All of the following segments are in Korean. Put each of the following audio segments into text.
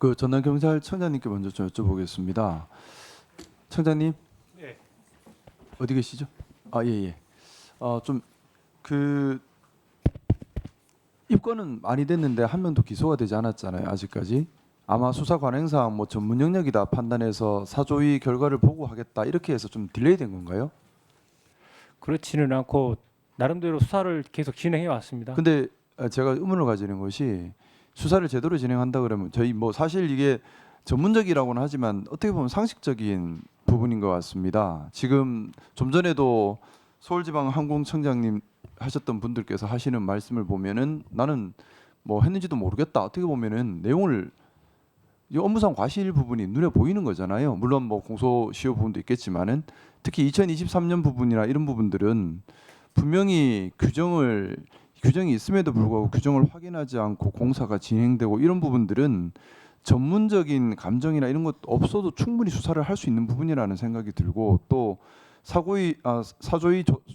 그 전남 경찰청장님께 먼저 좀 여쭤보겠습니다. 청장님 네. 어디 계시죠? 아 예예. 좀 그 입건은 많이 됐는데 한 명도 기소가 되지 않았잖아요. 아직까지. 아마 수사 관행상 뭐 전문 영역이다 판단해서 사조위 결과를 보고 하겠다 이렇게 해서 좀 딜레이 된 건가요? 그렇지는 않고 나름대로 수사를 계속 진행해 왔습니다. 근데 제가 의문을 가지는 것이 수사를 제대로 진행한다 그러면 저희 뭐 사실 이게 전문적이라고는 하지만 어떻게 보면 상식적인 부분인 것 같습니다. 지금 좀 전에도 서울지방항공청장님 하셨던 분들께서 하시는 말씀을 보면은 나는 뭐 했는지도 모르겠다. 어떻게 보면은 내용을 이 업무상 과실 부분이 눈에 보이는 거잖아요. 물론 뭐 공소시효 부분도 있겠지만은 특히 2023년 부분이나 이런 부분들은 분명히 규정이 있음에도 불구하고 규정을 확인하지 않고 공사가 진행되고 이런 부분들은 전문적인 감정이나 이런 것 없어도 충분히 수사를 할 수 있는 부분이라는 생각이 들고 또 사조위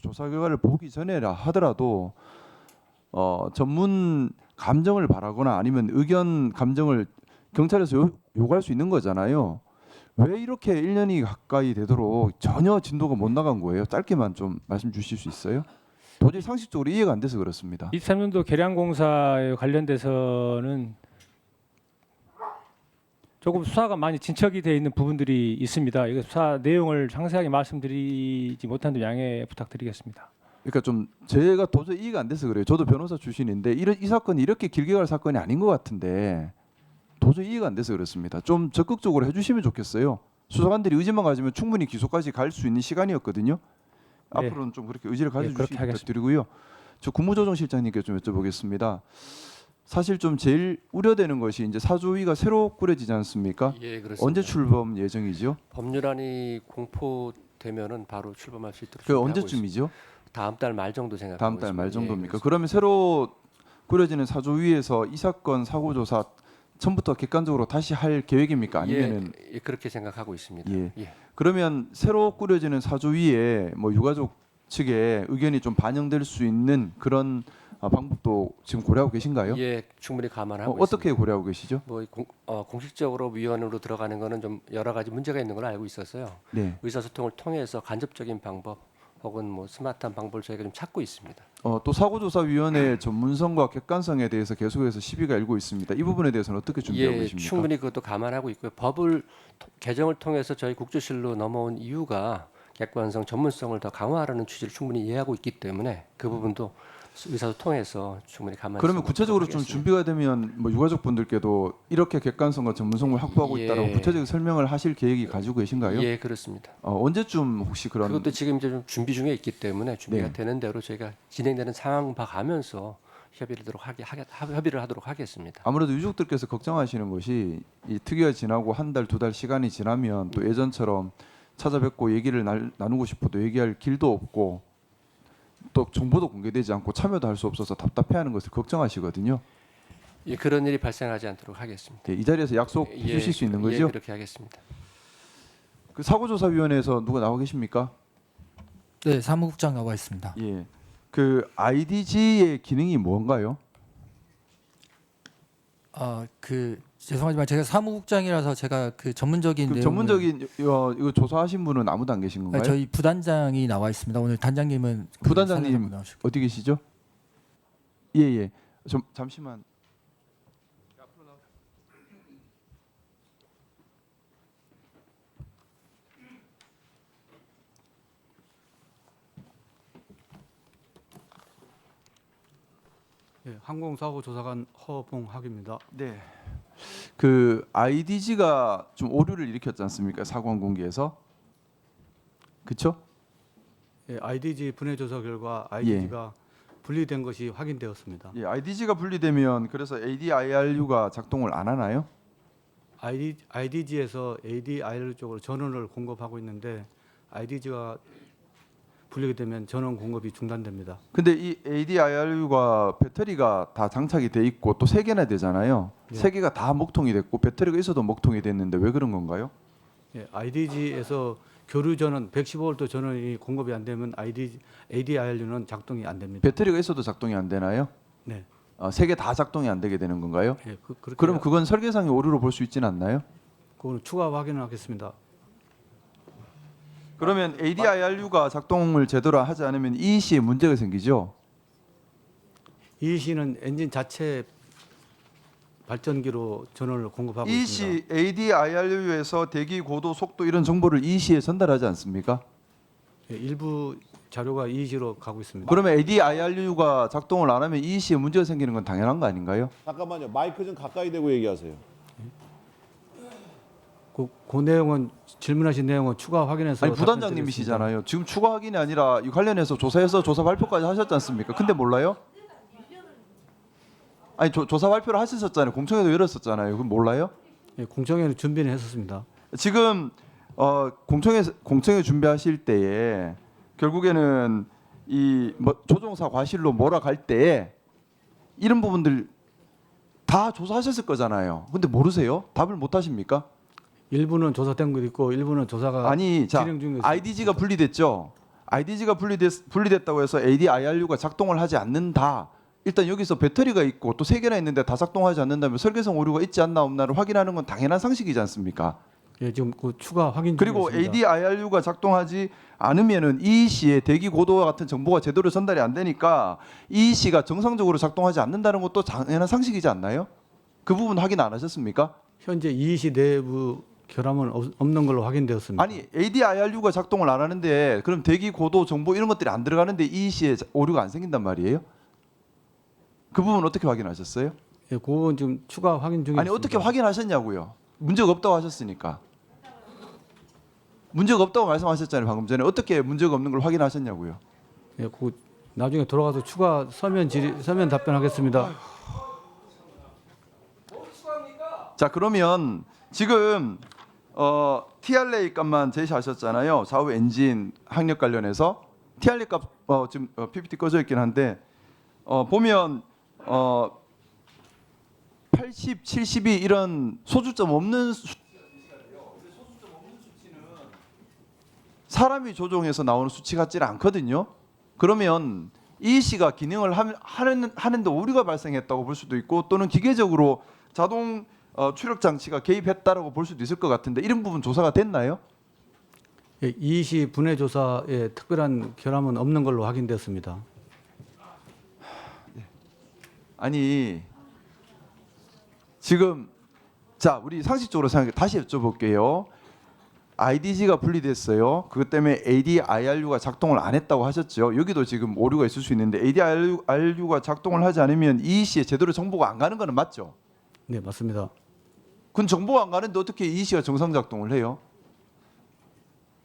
조사 결과를 보기 전에라 하더라도 전문 감정을 바라거나 아니면 의견 감정을 경찰에서 요구할 수 있는 거잖아요. 왜 이렇게 1년이 가까이 되도록 전혀 진도가 못 나간 거예요? 짧게만 좀 말씀 주실 수 있어요? 도저히 상식적으로 이해가 안 돼서 그렇습니다. 23년도 계량공사에 관련돼서는 조금 수사가 많이 진척이 되어 있는 부분들이 있습니다. 이거 수사 내용을 상세하게 말씀드리지 못한 점 양해 부탁드리겠습니다. 그러니까 좀 제가 도저히 이해가 안 돼서 그래요. 저도 변호사 출신인데 이 사건이 이렇게 길게 갈 사건이 아닌 것 같은데 도저히 이해가 안 돼서 그렇습니다. 좀 적극적으로 해주시면 좋겠어요. 수사관들이 의지만 가지면 충분히 기소까지 갈 수 있는 시간이었거든요. 네. 앞으로는 좀 그렇게 의지를 그렇게 가져주시기 하겠습니다. 부탁드리고요. 저 국무조정실장님께 좀 여쭤보겠습니다. 사실 좀 제일 우려되는 것이 이제 사조위가 새로 꾸려지지 않습니까? 예, 그렇습니다. 언제 출범 예정이죠? 법률안이 공포되면은 바로 출범할 수 있도록 그 준비하고 언제쯤이죠? 있습니다. 다음 달 말 정도 생각하고 다음 달 말 있습니다. 예, 정도입니까? 그렇습니다. 그러면 새로 꾸려지는 사조위에서 이 사건 사고 조사 처음부터 객관적으로 다시 할 계획입니까? 아니면은 예, 그렇게 생각하고 있습니다. 예. 예. 그러면 새로 꾸려지는 사조위에 뭐 유가족 측의 의견이 좀 반영될 수 있는 그런 방법도 지금 고려하고 계신가요? 예, 충분히 감안하고 어떻게 있습니다. 고려하고 계시죠? 뭐 공식적으로 위원으로 들어가는 거는 좀 여러 가지 문제가 있는 걸 알고 있어서요. 네. 의사소통을 통해서 간접적인 방법 혹은 뭐 스마트한 방법을 저희가 좀 찾고 있습니다. 또 사고조사위원회의 전문성과 객관성에 대해서 계속해서 시비가 일고 있습니다. 이 부분에 대해서는 어떻게 준비하고 예, 계십니까? 충분히 그것도 감안하고 있고요. 법을 개정을 통해서 저희 국조실로 넘어온 이유가 객관성, 전문성을 더 강화하라는 취지를 충분히 이해하고 있기 때문에 그 부분도 의사소통해서 충분히 감안해서 그러면 구체적으로 좀 하겠습니다. 준비가 되면 뭐 유가족분들께도 이렇게 객관성과 전문성을 확보하고 예. 있다라고 구체적인 설명을 하실 계획이 가지고 계신가요? 예, 그렇습니다. 언제쯤 혹시 그런 그것도 지금 이제 좀 준비 중에 있기 때문에 준비가 네. 되는 대로 저희가 진행되는 상황 봐가면서 협의를 하도록 하겠습니다. 아무래도 유족들께서 걱정하시는 것이 이 특위가 지나고 한 달, 두 달 시간이 지나면 또 예전처럼 찾아뵙고 얘기를 나누고 싶어도 얘기할 길도 없고 또 정보도 공개되지 않고 참여도 할 수 없어서 답답해하는 것을 걱정하시거든요. 예, 그런 일이 발생하지 않도록 하겠습니다. 네, 이 자리에서 약속해 주실 수 있는 예, 거죠? 그렇게 하겠습니다. 그 사고조사위원회에서 누가 나와 계십니까? 네, 사무국장 나와 있습니다. 예. 그 IDG의 기능이 뭔가요? 죄송하지만 제가 사무국장이라서 제가 그 전문적인 그 내용을 전문적인 이거 조사하신 분은 아무도 안 계신 건가요? 저희 부단장이 나와 있습니다. 오늘 단장님은 그 부단장님 사무장으로 나오실 어디 계시죠? 예예. 좀 잠시만. 예, 항공사고조사관 허봉학입니다. 네. 그 IDG가 좀 오류를 일으켰지 않습니까? 사고 항공기에서. 그렇죠? 예, IDG 분해조사 결과 IDG가 분리된 것이 확인되었습니다. 예, IDG가 분리되면 그래서 ADIRU가 작동을 안 하나요? IDG에서 ADIR 쪽으로 전원을 공급하고 있는데 IDG가 분리가 되면 전원 공급이 중단됩니다. 근데 이 ADIRU가 배터리가 다 장착이 돼 있고 또 세 개나 되잖아요. 예. 세 개가 다 먹통이 됐고 배터리가 있어도 먹통이 됐는데 왜 그런 건가요? 예, IDG에서 교류 전원 115V 전원이 공급이 안 되면 ADIRU는 작동이 안 됩니다. 배터리가 있어도 작동이 안 되나요? 네. 세 개 다 작동이 안 되게 되는 건가요? 예, 그렇게 그럼 그건 설계상의 오류로 볼 수 있지는 않나요? 그거는 추가 확인을 하겠습니다. 그러면 ADIRU가 작동을 제대로 하지 않으면 EEC에 문제가 생기죠. EEC는 엔진 자체 발전기로 전원을 공급하고 있습니다. EEC ADIRU에서 대기 고도, 속도 이런 정보를 EEC에 전달하지 않습니까? 예, 일부 자료가 EEC로 가고 있습니다. 그러면 ADIRU가 작동을 안 하면 EEC에 문제가 생기는 건 당연한 거 아닌가요? 잠깐만요. 마이크 좀 가까이 대고 얘기하세요. 그 내용은 질문하신 내용은 추가 확인해서 아니 부단장님이시잖아요. 지금 추가 확인이 아니라 이 관련해서 조사해서 조사 발표까지 하셨지 않습니까? 근데 몰라요? 아니 조사 발표를 하셨었잖아요. 공청회도 열었었잖아요. 그럼 몰라요? 예, 공청회는 준비는 했었습니다. 지금 공청회 준비하실 때에 결국에는 이 뭐 조종사 과실로 몰아갈 때에 이런 부분들 다 조사하셨을 거잖아요. 근데 모르세요? 답을 못 하십니까? 일부는 조사된 것도 있고 일부는 조사가 아니 자 진행 중에 있습니다. IDG가 분리됐죠. IDG가 분리됐다고 해서 ADIRU가 작동을 하지 않는다. 일단 여기서 배터리가 있고 또 세 개나 있는데 다 작동하지 않는다면 설계상 오류가 있지 않나 없나를 확인하는 건 당연한 상식이지 않습니까? 예, 지금 그 추가 확인 중에 그리고 있습니다. ADIRU가 작동하지 않으면은 EEC의 대기 고도와 같은 정보가 제대로 전달이 안 되니까 EEC가 정상적으로 작동하지 않는다는 것도 당연한 상식이지 않나요? 그 부분 확인 안 하셨습니까? 현재 EEC 내부 결함은 없는 걸로 확인되었습니다. 아니 ADIRU가 작동을 안 하는데 그럼 대기 고도 정보 이런 것들이 안 들어가는데 EEC에 오류가 안 생긴단 말이에요? 그 부분 어떻게 확인하셨어요? 예, 그건 지금 추가 확인 중에 아니 있습니다. 어떻게 확인하셨냐고요? 문제가 없다고 하셨으니까. 문제가 없다고 말씀하셨잖아요. 방금 전에 어떻게 문제가 없는 걸 확인하셨냐고요? 예, 그 나중에 돌아가서 추가 서면 답변하겠습니다. 자 그러면 지금 TRA 값만 제시하셨잖아요. 좌우 엔진 학력 관련해서 TRA 값 지금 PPT 꺼져 있긴 한데 보면 80, 72 이런 소주점 없는 사람이 조종해서 나오는 수치 같지는 않거든요. 그러면 EEC가 기능을 하는데 오류가 발생했다고 볼 수도 있고 또는 기계적으로 자동 추력 장치가 개입했다라고 볼 수도 있을 것 같은데 이런 부분 조사가 됐나요? 예, EEC 분해 조사에 특별한 결함은 없는 걸로 확인되었습니다. 아니 지금 자 우리 상식적으로 생각해 다시 여쭤볼게요. IDG가 분리됐어요. 그것 때문에 ADIRU가 작동을 안 했다고 하셨죠. 여기도 지금 오류가 있을 수 있는데 ADIRU가 작동을 하지 않으면 EEC에 제대로 정보가 안 가는 거는 맞죠? 네, 맞습니다. 그건 정보가 안 가는데 어떻게 EEC가 정상 작동을 해요?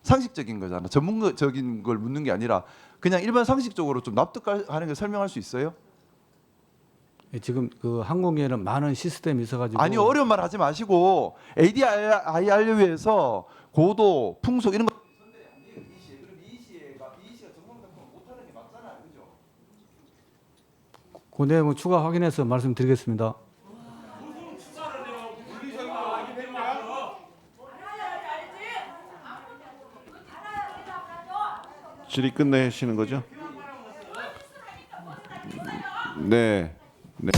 상식적인 거잖아. 전문적인 걸 묻는 게 아니라 그냥 일반 상식적으로 좀 납득하는 게 설명할 수 있어요? 예, 지금 그 항공기에는 많은 시스템이 있어가지고 아니 어려운 말 하지 마시고 ADIRU에서 고도, 풍속 이런 거 그 내용은 추가 확인해서 말씀드리겠습니다. 질의 끝내시는 거죠? 네. 네.